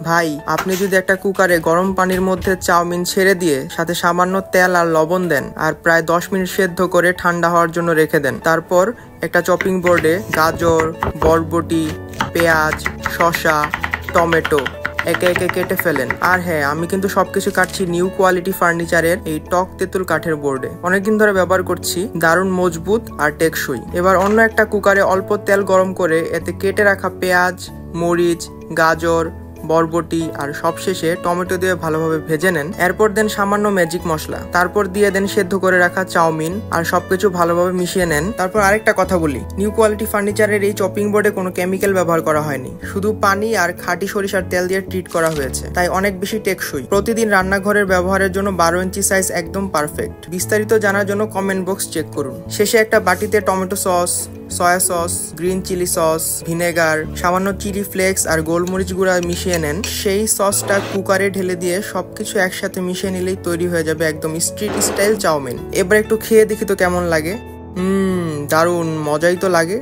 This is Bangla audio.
ভাই আপনি যদি একটা কুকারে গরম পানির মধ্যে চাউমিন ছেড়ে দিয়ে সাথে সামান্য তেল আর লবণ দেন আর প্রায় 10 মিনিট সেদ্ধ করে ঠান্ডা হওয়ার জন্য রেখে দেন, তারপর একটা চপিং বোর্ডে গাজর, বরবটি, পেঁয়াজ, শসা, টমেটো একে একে কেটে ফেলেন। আর হ্যাঁ, আমি কিন্তু সবকিছু কাটছি নিউ কোয়ালিটি ফার্নিচারের এই টক তেঁতুল কাঠের বোর্ডে। অনেকদিন ধরে ব্যবহার করছি, দারুণ মজবুত আর টেকসই। এবার অন্য একটা কুকারে অল্প তেল গরম করে এতে কেটে রাখা পেঁয়াজ, মরিচ, গাজর, বরবটি আর সবশেষে টমেটো দিয়ে ভালোভাবে ভেজে নেন। এরপর দেন সামান্য ম্যাজিক মশলা, তারপর দিয়ে দেন সেদ্ধ করে রাখা চাউমিন আর সবকিছু ভালোভাবে মিশিয়ে নেন। তারপর আরেকটা কথা বলি, নিউ কোয়ালিটি ফার্নিচারের এই চপিং বোর্ডে কোনো কেমিক্যাল ব্যবহার করা হয়নি, শুধু পানি আর খাঁটি সরিষার তেল দিয়ে ট্রিট করা হয়েছে, তাই অনেক বেশি টেকসই। প্রতিদিন রান্নাঘরের ব্যবহারের জন্য 12 ইঞ্চি সাইজ একদম পারফেক্ট। বিস্তারিত জানার জন্য কমেন্ট বক্স চেক করুন। শেষে একটা বাটিতে tomato sauce, soya sauce, green chilli sauce, vinegar, সামান্য চিলি ফ্লেক্স আর গোলমরিচ গুঁড়া মিশিয়ে নেন। সেই সসটা কুকারে ঢেলে দিয়ে সবকিছু একসাথে মিশিয়ে নিলেই তৈরি হয়ে যাবে একদম স্ট্রিট স্টাইল চাউমিন। এবার একটু খেয়ে দেখি তো কেমন লাগে। দারুণ মজাই তো লাগে।